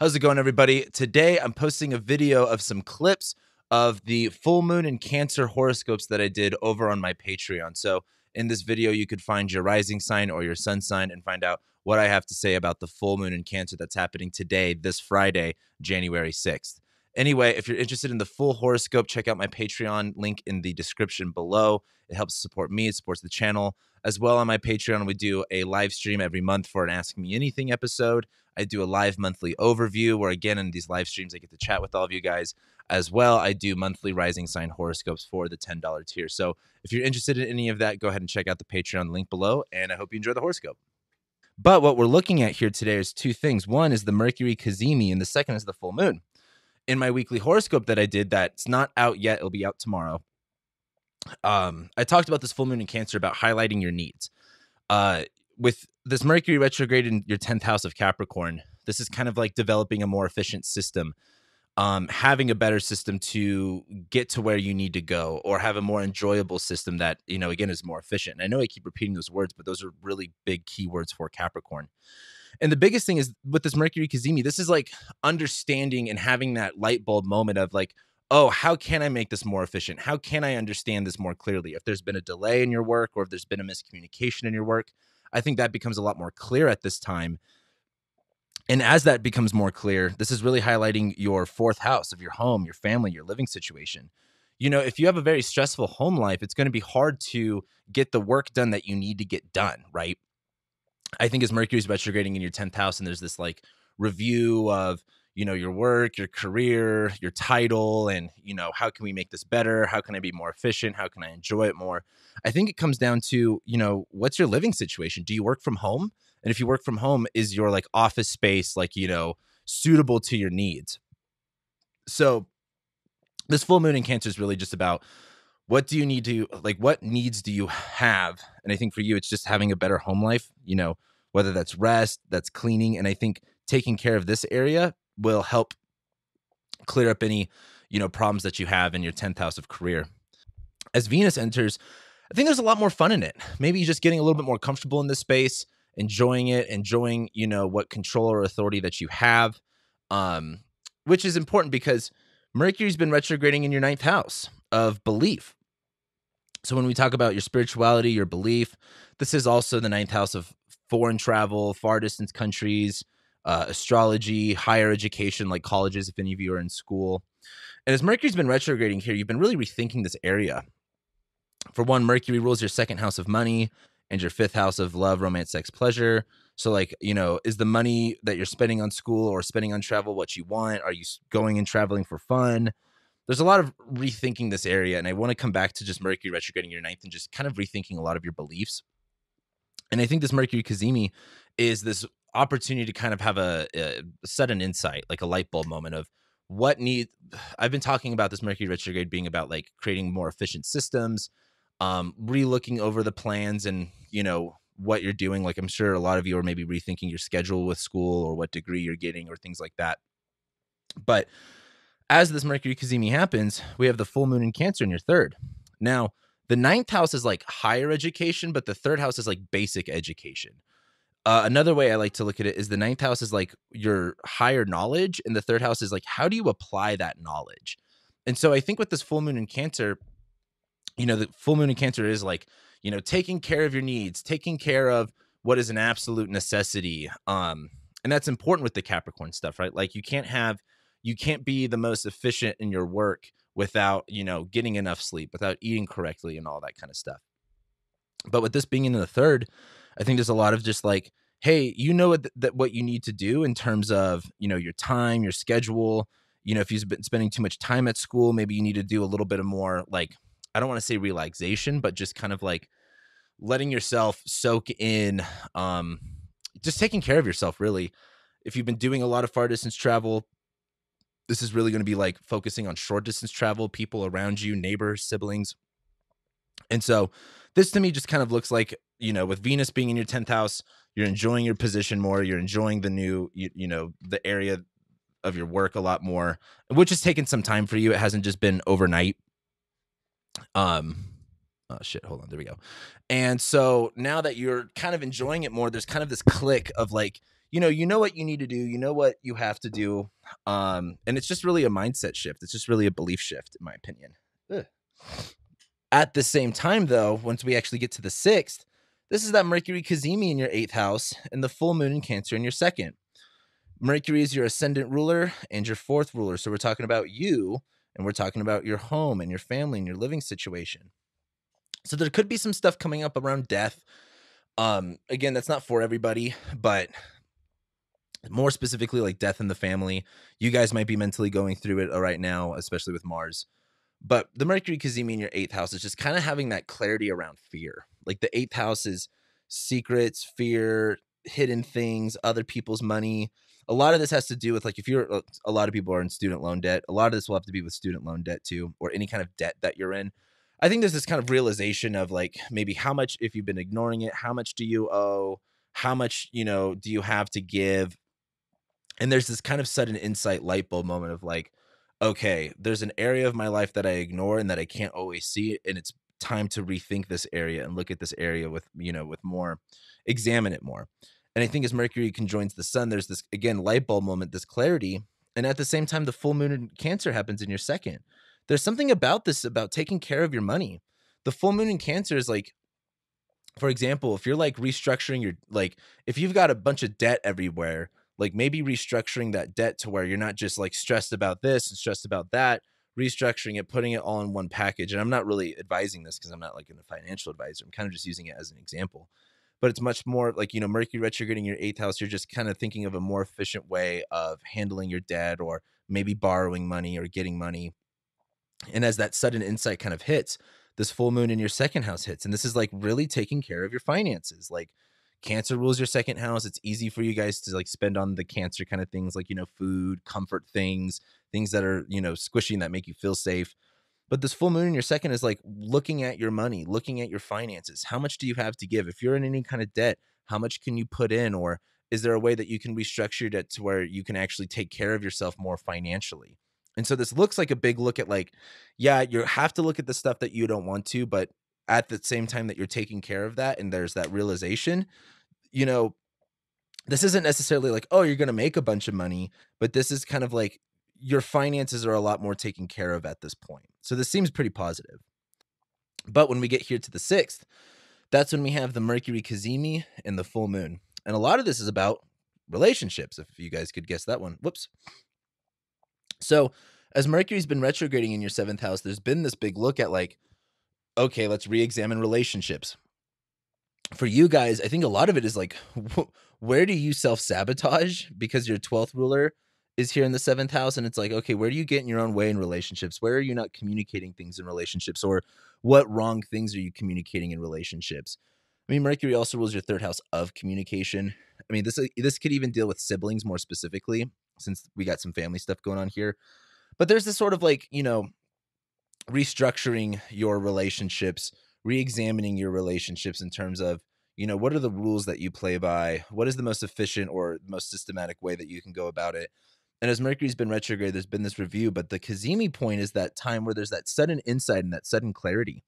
How's it going, everybody? Today, I'm posting a video of some clips of the full moon and Cancer horoscopes that I did over on my Patreon. So in this video, you could find your rising sign or your sun sign and find out what I have to say about the full moon in Cancer that's happening today, this Friday, January 6th. Anyway, if you're interested in the full horoscope, check out my Patreon link in the description below. It helps support me, it supports the channel. As well, on my Patreon, we do a live stream every month for an Ask Me Anything episode. I do a live monthly overview where, again, in these live streams, I get to chat with all of you guys. As well, I do monthly rising sign horoscopes for the $10 tier. So if you're interested in any of that, go ahead and check out the Patreon link below, and I hope you enjoy the horoscope. But what we're looking at here today is two things. One is the Mercury Cazimi, and the second is the full moon. In my weekly horoscope that I did that's not out yet, it'll be out tomorrow, I talked about this full moon in Cancer about highlighting your needs. With this Mercury retrograde in your 10th house of Capricorn, this is kind of like developing a more efficient system, having a better system to get to where you need to go, or have a more enjoyable system that, again, is more efficient. And I know I keep repeating those words, but those are really big keywords for Capricorn. And the biggest thing is with this Mercury Cazimi, this is like understanding and having that light bulb moment of like, oh, how can I make this more efficient? How can I understand this more clearly? If there's been a delay in your work or if there's been a miscommunication in your work, I think that becomes a lot more clear at this time. And as that becomes more clear, this is really highlighting your fourth house of your home, your family, your living situation. If you have a very stressful home life, it's going to be hard to get the work done that you need to get done, right? I think as Mercury's retrograding in your 10th house and there's this like review of, your work, your career, your title, and, how can we make this better? How can I be more efficient? How can I enjoy it more? I think it comes down to, what's your living situation? Do you work from home? And if you work from home, is your like office space, like, suitable to your needs? So this full moon in Cancer is really just about what do you need to, like, what needs do you have? And I think for you, it's just having a better home life, whether that's rest, that's cleaning. And I think taking care of this area will help clear up any, problems that you have in your 10th house of career. As Venus enters, I think there's a lot more fun in it. Maybe just getting a little bit more comfortable in this space, enjoying it, enjoying, what control or authority that you have, which is important because Mercury's been retrograding in your 9th house of belief. So when we talk about your spirituality, your belief, this is also the 9th house of foreign travel, far distance countries, astrology, higher education, like colleges, if any of you are in school. And as Mercury's been retrograding here, you've been really rethinking this area. For one, Mercury rules your 2nd house of money and your 5th house of love, romance, sex, pleasure. So like, is the money that you're spending on school or spending on travel what you want? Are you going and traveling for fun? There's a lot of rethinking this area. And I want to come back to just Mercury retrograding your 9th and just kind of rethinking a lot of your beliefs. And I think this Mercury Cazimi is this opportunity to kind of have a sudden insight, like a light bulb moment of what need. I've been talking about this Mercury retrograde being about like creating more efficient systems, re-looking over the plans and, what you're doing. Like I'm sure a lot of you are maybe rethinking your schedule with school or what degree you're getting or things like that. But as this Mercury Cazimi happens, we have the full moon in Cancer in your 3rd. Now, the 9th house is like higher education, but the 3rd house is like basic education. Another way I like to look at it is the 9th house is like your higher knowledge, and the 3rd house is like, how do you apply that knowledge? And so I think with this full moon in Cancer, the full moon in Cancer is like, taking care of your needs, taking care of what is an absolute necessity. And that's important with the Capricorn stuff, right? Like you can't be the most efficient in your work without, getting enough sleep, without eating correctly and all that kind of stuff. But with this being in the 3rd, I think there's a lot of just like, hey, what you need to do in terms of, your time, your schedule. If you've been spending too much time at school, maybe you need to do a little bit of more, like, I don't want to say relaxation, but just kind of like letting yourself soak in, just taking care of yourself, really. If you've been doing a lot of far distance travel, this is really going to be like focusing on short distance travel, people around you, neighbors, siblings. And so this to me just kind of looks like, with Venus being in your 10th house, you're enjoying your position more. You're enjoying the new, the area of your work a lot more, which has taken some time for you. It hasn't just been overnight. Oh shit, hold on, there we go. And so now that you're kind of enjoying it more, there's kind of this click of like, you know what you need to do, you know what you have to do. And it's just really a mindset shift. It's just really a belief shift, in my opinion. Ugh. At the same time, though, once we actually get to the 6th, this is that Mercury Cazimi in your 8th house and the full moon in Cancer in your 2nd. Mercury is your ascendant ruler and your 4th ruler. So we're talking about you, and we're talking about your home and your family and your living situation. So there could be some stuff coming up around death. Again, that's not for everybody, but more specifically like death in the family. You guys might be mentally going through it right now, especially with Mars. But the Mercury Cazimi in your 8th house is just kind of having that clarity around fear. Like the 8th house is secrets, fear, hidden things, other people's money. A lot of this has to do with, like, if you're, a lot of people are in student loan debt. A lot of this will have to be with student loan debt too, or any kind of debt that you're in. I think there's this kind of realization of like maybe how much, if you've been ignoring it, how much do you owe? How much, do you have to give? And there's this kind of sudden insight light bulb moment of like, okay, there's an area of my life that I ignore and that I can't always see. And it's time to rethink this area and look at this area with, with more, examine it more. And I think as Mercury conjoins the sun, there's this, again, light bulb moment, this clarity. And at the same time, the full moon in Cancer happens in your 2nd. There's something about this, about taking care of your money. The full moon in Cancer is like, for example, if you're like restructuring your, like, if you've got a bunch of debt everywhere, like maybe restructuring that debt to where you're not just like stressed about this and stressed about that, restructuring it, putting it all in one package. And I'm not really advising this because I'm not like a financial advisor. I'm kind of just using it as an example. But it's much more like, Mercury retrograding your 8th house. You're just kind of thinking of a more efficient way of handling your debt, or maybe borrowing money or getting money. And as that sudden insight kind of hits, this full moon in your 2nd house hits. And this is like really taking care of your finances. Like Cancer rules your 2nd house. It's easy for you guys to like spend on the Cancer kind of things, like, food, comfort things, things that are, squishy and that make you feel safe. But this full moon in your 2nd is like looking at your money, looking at your finances. How much do you have to give? If you're in any kind of debt, how much can you put in? Or is there a way that you can restructure your debt to where you can actually take care of yourself more financially? And so this looks like a big look at like, yeah, you have to look at the stuff that you don't want to, but at the same time that you're taking care of that, and there's that realization, this isn't necessarily like, oh, you're going to make a bunch of money, but this is kind of like your finances are a lot more taken care of at this point. So this seems pretty positive. But when we get here to the 6th, that's when we have the Mercury Cazimi and the full moon. And a lot of this is about relationships, if you guys could guess that one. Whoops. So as Mercury's been retrograding in your 7th house, there's been this big look at like, okay, let's re-examine relationships. For you guys, I think a lot of it is like, where do you self-sabotage? Because your 12th ruler is here in the 7th house. And it's like, okay, where do you get in your own way in relationships? Where are you not communicating things in relationships? Or what wrong things are you communicating in relationships? I mean, Mercury also rules your 3rd house of communication. I mean, this could even deal with siblings more specifically, since we got some family stuff going on here. But there's this sort of like, restructuring your relationships, re-examining your relationships in terms of, what are the rules that you play by? What is the most efficient or most systematic way that you can go about it? And as Mercury's been retrograde, there's been this review, but the Cazimi point is that time where there's that sudden insight and that sudden clarity.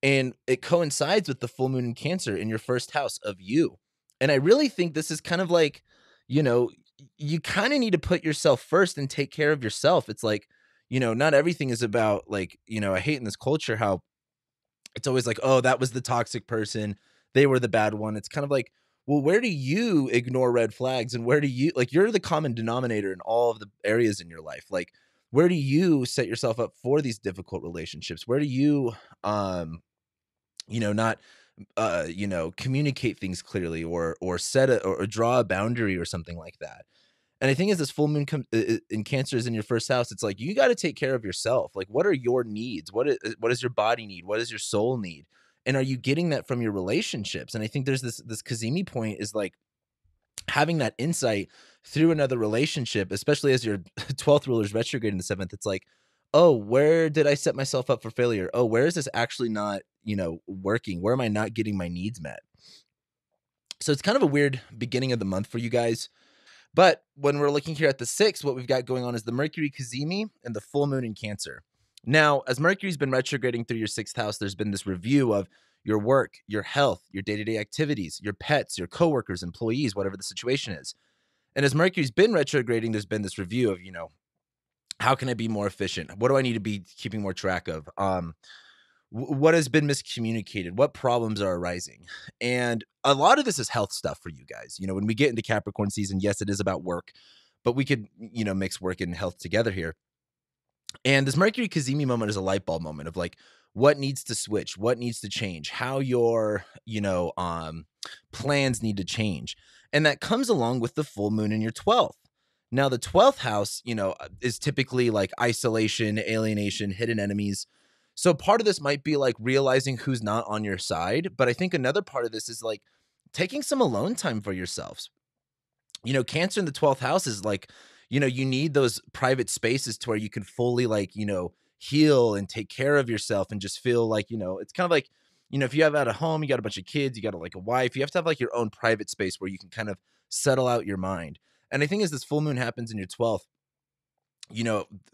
And it coincides with the full moon in Cancer in your 1st house of you. And I really think this is kind of like, you kind of need to put yourself first and take care of yourself. It's like, not everything is about like, I hate in this culture how it's always like, oh, that was the toxic person, they were the bad one. It's kind of like, well, where do you ignore red flags, and where do you, like, you're the common denominator in all of the areas in your life. Like, where do you set yourself up for these difficult relationships? Where do you, not, communicate things clearly, or set or draw a boundary or something like that? And I think as this full moon in Cancer is in your 1st house, it's like, you got to take care of yourself. Like, what are your needs? What does your body need? What does your soul need? And are you getting that from your relationships? And I think there's this Cazimi point is like having that insight through another relationship, especially as your 12th ruler is retrograde in the 7th. It's like, oh, where did I set myself up for failure? Oh, where is this actually not, working? Where am I not getting my needs met? So it's kind of a weird beginning of the month for you guys. But when we're looking here at the 6th, what we've got going on is the Mercury Cazimi and the full moon in Cancer. Now, as Mercury's been retrograding through your 6th house, there's been this review of your work, your health, your day-to-day activities, your pets, your coworkers, employees, whatever the situation is. And as Mercury's been retrograding, there's been this review of, how can I be more efficient? What do I need to be keeping more track of? What has been miscommunicated? What problems are arising? And a lot of this is health stuff for you guys. When we get into Capricorn season, yes, it is about work, but we could, mix work and health together here. And this Mercury Kazemi moment is a light bulb moment of like, what needs to switch, what needs to change, how your, plans need to change. And that comes along with the full moon in your 12th. Now, the 12th house, is typically like isolation, alienation, hidden enemies. So part of this might be like realizing who's not on your side. But I think another part of this is like taking some alone time for yourselves. Cancer in the 12th house is like, you need those private spaces to where you can fully like, heal and take care of yourself and just feel like, it's kind of like, if you have at a home, you got a bunch of kids, you got like a wife, you have to have like your own private space where you can kind of settle out your mind. And I think as this full moon happens in your 12th,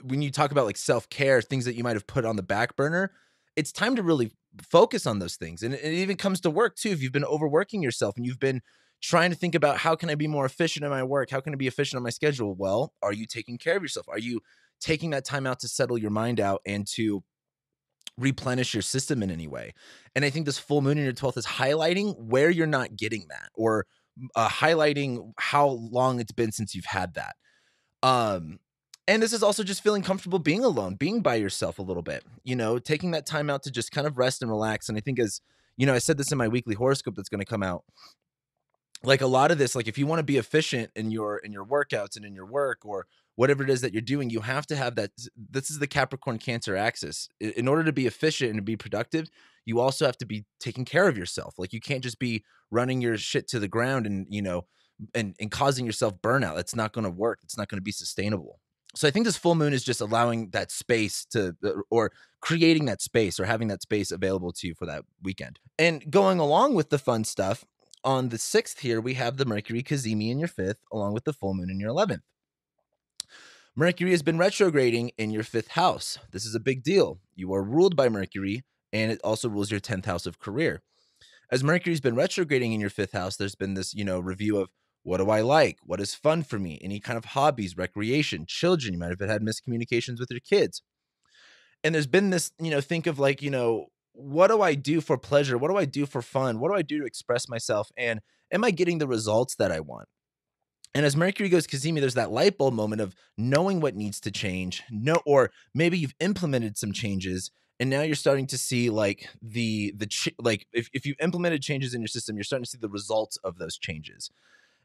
when you talk about like self-care, things that you might have put on the back burner, it's time to really focus on those things. And it even comes to work too. If you've been overworking yourself and you've been trying to think about how can I be more efficient in my work? How can I be efficient on my schedule? Well, are you taking care of yourself? Are you taking that time out to settle your mind out and to replenish your system in any way? And I think this full moon in your 12th is highlighting where you're not getting that, or highlighting how long it's been since you've had that. And this is also just feeling comfortable being alone, being by yourself a little bit, taking that time out to just kind of rest and relax. And I think as, I said this in my weekly horoscope that's going to come out, like a lot of this, like if you want to be efficient in your workouts and in your work or whatever it is that you're doing, you have to have that. This is the Capricorn Cancer axis. In order to be efficient and to be productive, you also have to be taking care of yourself. Like you can't just be running your shit to the ground and, and causing yourself burnout. That's not going to work. It's not going to be sustainable. So I think this full moon is just allowing that space to, or creating that space or having that space available to you for that weekend. And going along with the fun stuff, on the 6th here, we have the Mercury Kazemi in your 5th, along with the full moon in your 11th. Mercury has been retrograding in your 5th house. This is a big deal. You are ruled by Mercury, and it also rules your 10th house of career. As Mercury's been retrograding in your 5th house, there's been this, review of what do I like? What is fun for me? Any kind of hobbies, recreation, children. You might have had miscommunications with your kids. And there's been this, think of like, what do I do for pleasure? What do I do for fun? What do I do to express myself? And am I getting the results that I want? And as Mercury goes Kazemi, there's that light bulb moment of knowing what needs to change. Or maybe you've implemented some changes and now you're starting to see like like if you implemented changes in your system, you're starting to see the results of those changes.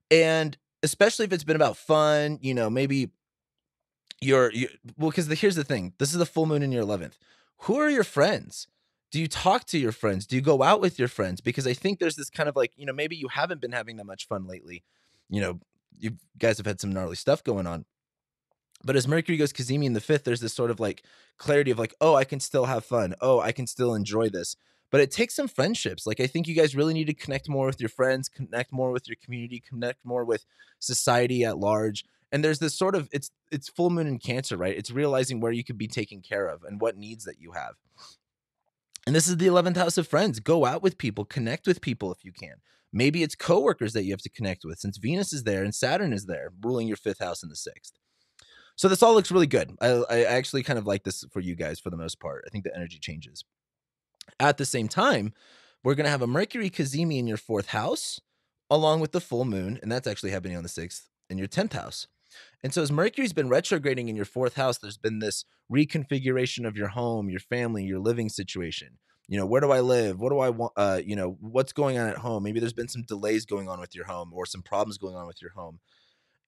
And especially if it's been about fun, maybe well, because here's the thing. This is the full moon in your 11th. Who are your friends? Do you talk to your friends? Do you go out with your friends? Because I think there's this kind of like, maybe you haven't been having that much fun lately. You guys have had some gnarly stuff going on. But as Mercury goes Kazemi in the 5th, there's this sort of like clarity of like, oh, I can still have fun. Oh, I can still enjoy this. But it takes some friendships. Like, I think you guys really need to connect more with your friends, connect more with your community, connect more with society at large. And there's this sort of, it's full moon in Cancer, right? It's realizing where you could be taken care of and what needs that you have. And this is the 11th house of friends. Go out with people, connect with people if you can. Maybe it's coworkers that you have to connect with, since Venus is there and Saturn is there, ruling your 5th house and the 6th. So this all looks really good. I actually kind of like this for you guys for the most part. I think the energy changes. At the same time, we're going to have a Mercury Kazemi in your 4th house, along with the full moon, and that's actually happening on the 6th in your 10th house. And so as Mercury's been retrograding in your 4th house, there's been this reconfiguration of your home, your family, your living situation. Where do I live? What do I want? What's going on at home? Maybe there's been some delays going on with your home or some problems going on with your home.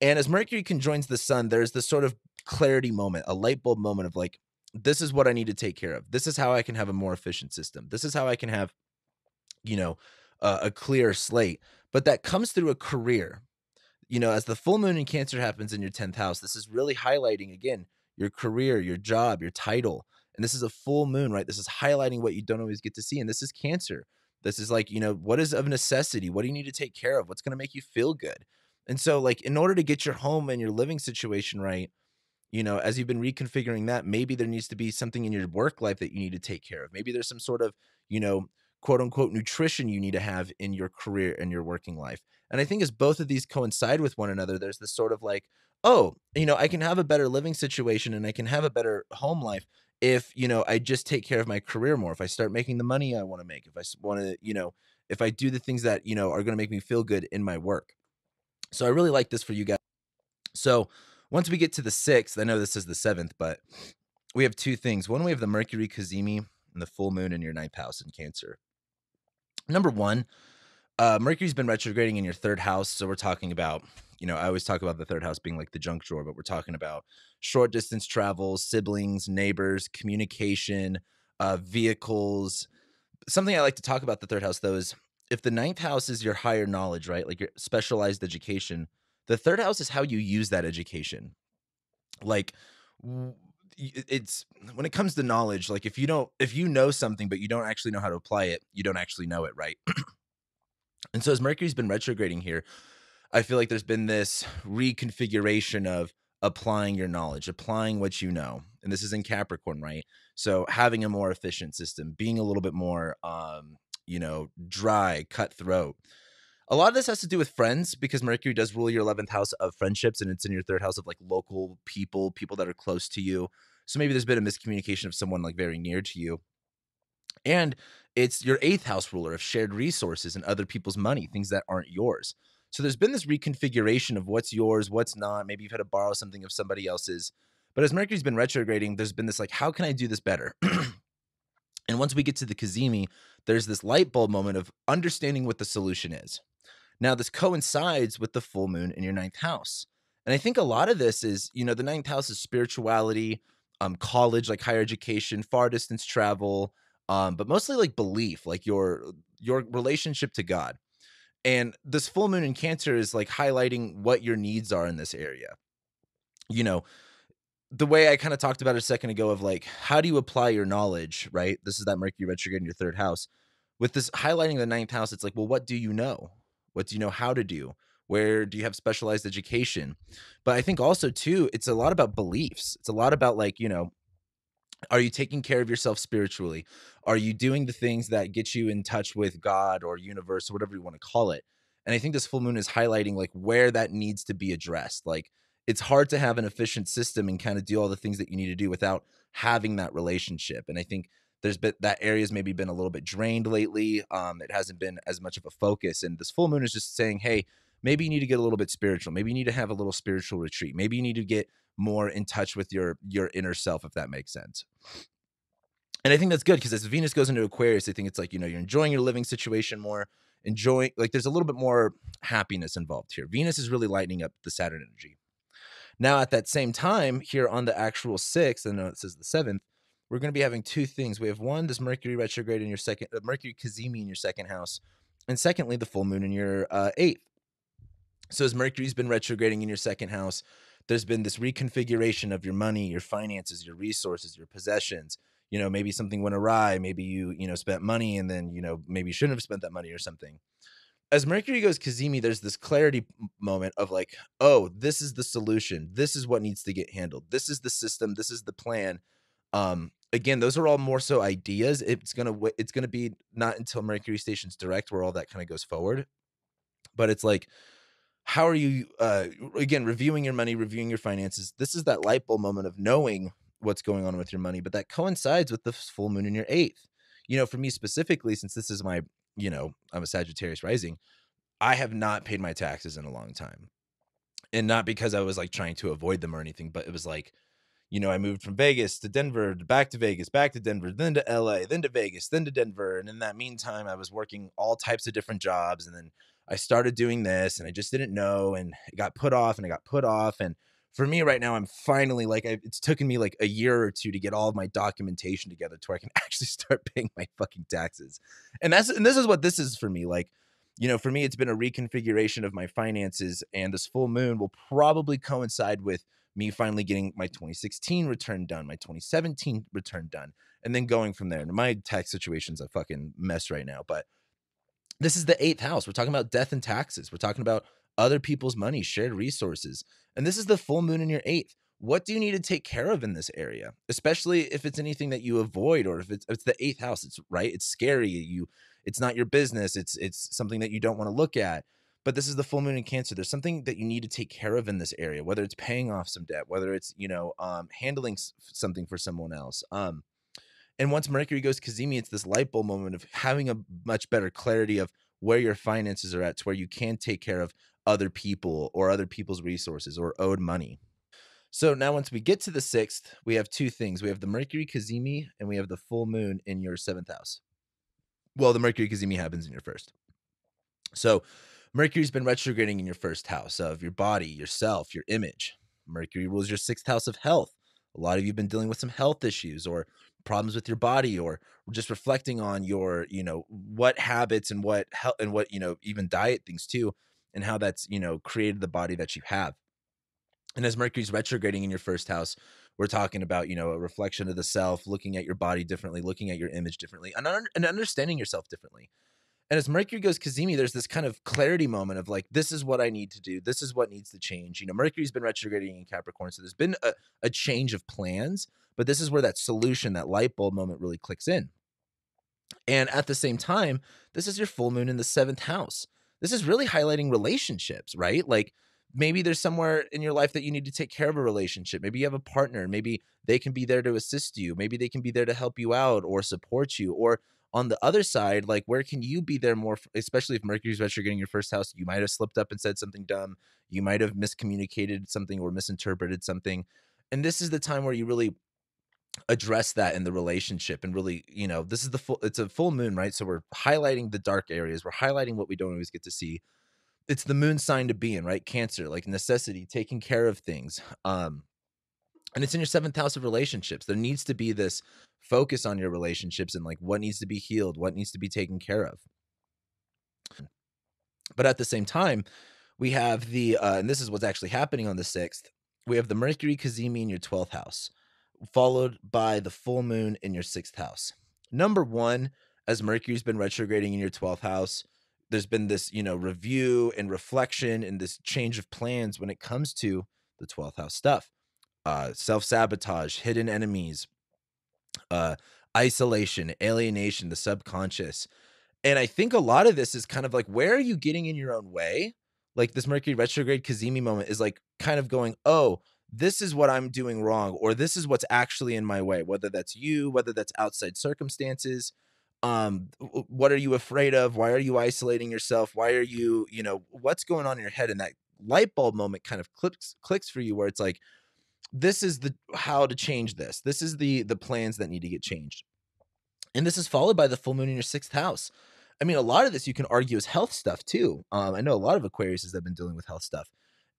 And as Mercury conjoins the sun, there's this sort of clarity moment, a light bulb moment of like, this is what I need to take care of. This is how I can have a more efficient system. This is how I can have, a clear slate. But that comes through a career. As the full moon in Cancer happens in your 10th house, this is really highlighting, again, your career, your job, your title. And this is a full moon, right? This is highlighting what you don't always get to see. And this is Cancer. This is like, what is of necessity? What do you need to take care of? What's going to make you feel good? And so, like, in order to get your home and your living situation right, as you've been reconfiguring that, maybe there needs to be something in your work life that you need to take care of. Maybe there's some sort of, quote unquote nutrition you need to have in your career and your working life. And I think as both of these coincide with one another, there's this sort of like, oh, I can have a better living situation and I can have a better home life if, I just take care of my career more, if I start making the money I want to make, if I want to, if I do the things that, are going to make me feel good in my work. So I really like this for you guys. So once we get to the 6th, I know this is the 7th, but we have two things. One, we have the Mercury Cazimi and the full moon in your 9th house in Cancer. Number one, Mercury's been retrograding in your 3rd house. So we're talking about, I always talk about the 3rd house being like the junk drawer, but we're talking about short distance travel, siblings, neighbors, communication, vehicles. Something I like to talk about the 3rd house, though, is if the 9th house is your higher knowledge, right? Like your specialized education, the 3rd house is how you use that education. Like it's when it comes to knowledge, like if you know something, but you don't actually know how to apply it, you don't actually know it, right? And so as Mercury's been retrograding here, I feel like there's been this reconfiguration of applying your knowledge, applying what you know. And this is in Capricorn, right? So having a more efficient system, being a little bit more, dry, cutthroat. A lot of this has to do with friends because Mercury does rule your 11th house of friendships and it's in your 3rd house of like local people that are close to you. So maybe there's been a miscommunication of someone like very near to you. And it's your 8th house ruler of shared resources and other people's money, things that aren't yours. So there's been this reconfiguration of what's yours, what's not. Maybe you've had to borrow something of somebody else's. But as Mercury's been retrograding, there's been this like, how can I do this better? And once we get to the Cazimi, there's this light bulb moment of understanding what the solution is. Now, this coincides with the full moon in your 9th house. And I think a lot of this is, the 9th house is spirituality, college, like higher education, far distance travel, but mostly like belief, like your relationship to God. And this full moon in Cancer is like highlighting what your needs are in this area. The way I kind of talked about it a second ago of like, how do you apply your knowledge, right? This is that Mercury retrograde in your 3rd house. With this highlighting the 9th house, it's like, well, what do you know? What do you know how to do? Where do you have specialized education? But I think also too, it's a lot about beliefs. It's a lot about like, are you taking care of yourself spiritually? Are you doing the things that get you in touch with God or universe or whatever you want to call it? And I think this full moon is highlighting like where that needs to be addressed. Like it's hard to have an efficient system and kind of do all the things that you need to do without having that relationship. And I think there's been that area's maybe been a little bit drained lately. It hasn't been as much of a focus. And this full moon is just saying, hey, maybe you need to get a little bit spiritual. Maybe you need to have a little spiritual retreat. Maybe you need to get more in touch with your inner self, if that makes sense. And I think that's good because as Venus goes into Aquarius, I think it's like, you're enjoying your living situation more, enjoying, like there's a little bit more happiness involved here. Venus is really lightening up the Saturn energy. Now, at that same time, here on the actual 6th, I know it says the 7th, we're going to be having two things. We have one, this Mercury retrograde in your Mercury Cazimi in your 2nd house. And secondly, the full moon in your 8th. So as Mercury's been retrograding in your 2nd house, there's been this reconfiguration of your money, your finances, your resources, your possessions. Maybe something went awry. Maybe you spent money and then, maybe you shouldn't have spent that money or something. As Mercury goes Cazimi, there's this clarity moment of like, oh, this is the solution. This is what needs to get handled. This is the system. This is the plan. Again, those are all more so ideas. It's gonna be not until Mercury stations direct where all that kind of goes forward. But it's like, how are you again reviewing your money, reviewing your finances? This is that light bulb moment of knowing what's going on with your money, but that coincides with the full moon in your 8th. For me specifically, since this is my, I'm a Sagittarius rising, I have not paid my taxes in a long time. And not because I was like trying to avoid them or anything, but it was like, I moved from Vegas to Denver, back to Vegas, back to Denver, then to LA, then to Vegas, then to Denver. And in that meantime, I was working all types of different jobs. And then I started doing this and I just didn't know. And it got put off and it got put off. And for me right now, I'm finally like, it's taken me like a year or two to get all of my documentation together to where I can actually start paying my fucking taxes. And this is what this is for me. Like, for me, it's been a reconfiguration of my finances, and this full moon will probably coincide with me finally getting my 2016 return done, my 2017 return done, and then going from there. And my tax situation's a fucking mess right now, but this is the 8th house. We're talking about death and taxes. We're talking about other people's money, shared resources. And this is the full moon in your 8th. what do you need to take care of in this area? Especially if it's anything that you avoid, or if it's the eighth house, it's right. It's scary. It's not your business. It's something that you don't want to look at. But this is the full moon in Cancer. There's something that you need to take care of in this area, whether it's paying off some debt, whether it's, handling something for someone else. And once Mercury goes Cazimi, it's this light bulb moment of having a much better clarity of where your finances are at, to where you can take care of other people or other people's resources or owed money. So now once we get to the 6th, we have two things. We have the Mercury Cazimi and we have the full moon in your 7th house. Well, the Mercury Cazimi happens in your first. So Mercury's been retrograding in your first house of your body, yourself, your image. Mercury rules your 6th house of health. A lot of you have been dealing with some health issues or problems with your body, or just reflecting on your, what habits and what health and what, even diet things too, and how that's, created the body that you have. And as Mercury's retrograding in your first house, we're talking about, a reflection of the self, looking at your body differently, looking at your image differently, and understanding yourself differently. And as Mercury goes Cazimi, there's this kind of clarity moment of like, this is what I need to do. This is what needs to change. Mercury's been retrograding in Capricorn. So there's been a change of plans, but this is where that solution, that light bulb moment really clicks in. And at the same time, this is your full moon in the 7th house. This is really highlighting relationships, right? Like maybe there's somewhere in your life that you need to take care of a relationship. Maybe you have a partner. Maybe they can be there to assist you. Maybe they can be there to help you out or support you. Or on the other side, like where can you be there more, especially if Mercury's retrograding in your first house? You might have slipped up and said something dumb. You might have miscommunicated something or misinterpreted something. And this is the time where you really address that in the relationship. And really, this is it's a full moon, right? So we're highlighting the dark areas. We're highlighting what we don't always get to see. It's the moon sign to be in, right? Cancer, like necessity, taking care of things. And it's in your 7th house of relationships. There needs to be this focus on your relationships and like what needs to be healed, what needs to be taken care of. But at the same time, we have and this is what's actually happening on the 6th, we have the Mercury Cazimi in your 12th house, followed by the full moon in your 6th house. Number one, as Mercury's been retrograding in your 12th house, there's been this, review and reflection and this change of plans when it comes to the 12th house stuff. Self-sabotage, hidden enemies, isolation, alienation, the subconscious. And I think a lot of this is kind of like, where are you getting in your own way? Like this Mercury retrograde Cazimi moment is like kind of going, oh, this is what I'm doing wrong, or this is what's actually in my way, whether that's you, whether that's outside circumstances. What are you afraid of? Why are you isolating yourself? Why are you, what's going on in your head? And that light bulb moment kind of clicks for you, where it's like, this is how to change this. This is the plans that need to get changed. And this is followed by the full moon in your 6th house. I mean, a lot of this you can argue is health stuff too. I know a lot of Aquariuses have been dealing with health stuff,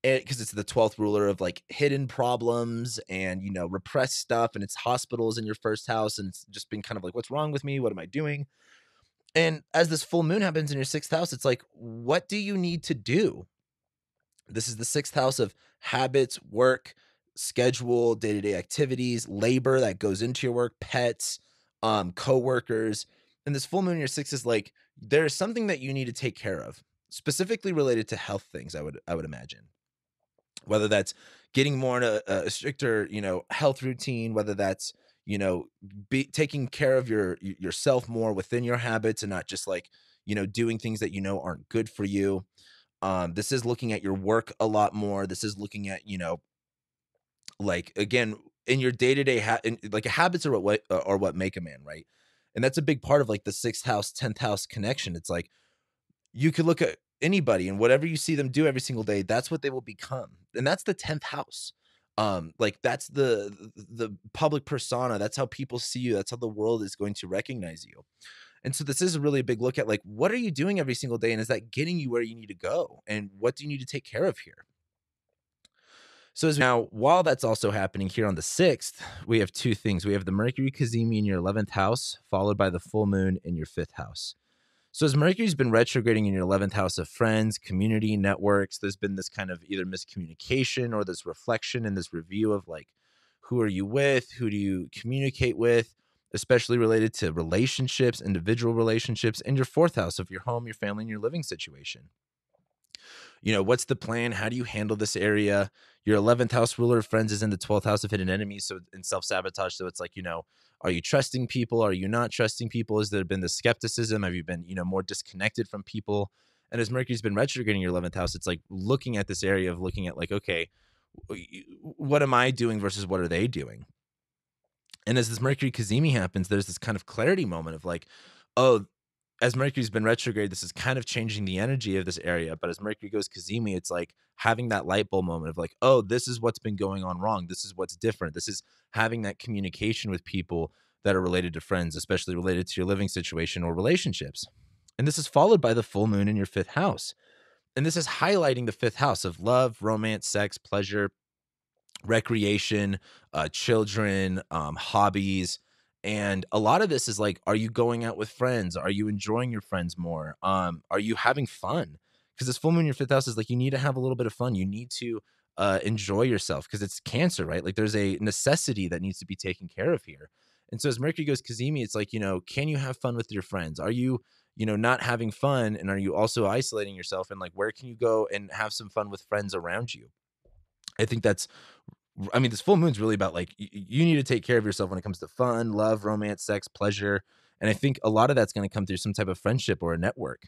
because it's the 12th ruler of like hidden problems and, repressed stuff. And it's hospitals in your first house. And it's just been kind of like, what's wrong with me? What am I doing? And as this full moon happens in your 6th house, it's like, what do you need to do? This is the 6th house of habits, work, schedule, day-to-day activities, labor that goes into your work, pets, coworkers. And this full moon in your 6th is like, there's something that you need to take care of, specifically related to health things, I would imagine. Whether that's getting more in a stricter, health routine, whether that's, taking care of yourself more within your habits and not just like, doing things that aren't good for you. This is looking at your work a lot more. This is looking at, like again, in your day-to-day like habits are what make a man, right? And that's a big part of like the 6th house, 10th house connection. It's like you could look at anybody and whatever you see them do every single day, that's what they will become. And that's the 10th house. Like that's the public persona. That's how people see you. That's how the world is going to recognize you. And so this is a really big look at like, what are you doing every single day? And is that getting you where you need to go? And what do you need to take care of here? So now, while that's also happening here on the 6th, we have two things. We have the Mercury Cazimi in your 11th house, followed by the full moon in your 5th house. So as Mercury's been retrograding in your 11th house of friends, community, networks, there's been this kind of either miscommunication or this reflection and this review of like, who are you with? Who do you communicate with? Especially related to relationships, individual relationships, and your 4th house of your home, your family, and your living situation. What's the plan? How do you handle this area? Your 11th house ruler of friends is in the 12th house of hidden enemies, so in self-sabotage. So it's like, are you trusting people? Are you not trusting people? Has there been the skepticism? Have you been, more disconnected from people? And as Mercury's been retrograding your 11th house, it's like looking at this area of looking at like, okay, what am I doing versus what are they doing? And as this Mercury Cazimi happens, there's this kind of clarity moment of like, oh, as Mercury's been retrograde, this is kind of changing the energy of this area. But as Mercury goes Cazimi, it's like having that light bulb moment of like, oh, this is what's been going on wrong. This is what's different. This is having that communication with people that are related to friends, especially related to your living situation or relationships. And this is followed by the full moon in your 5th house. And this is highlighting the 5th house of love, romance, sex, pleasure, recreation, children, hobbies. And a lot of this is like, are you going out with friends? Are you enjoying your friends more? Are you having fun? Because this full moon in your 5th house is like, you need to have a little bit of fun. You need to enjoy yourself because it's Cancer, right? Like there's a necessity that needs to be taken care of here. And so as Mercury goes Cazimi, it's like, can you have fun with your friends? Are you, not having fun? And are you also isolating yourself? And like, where can you go and have some fun with friends around you? I think this full moon's really about like you need to take care of yourself when it comes to fun, love, romance, sex, pleasure. And I think a lot of that's going to come through some type of friendship or a network.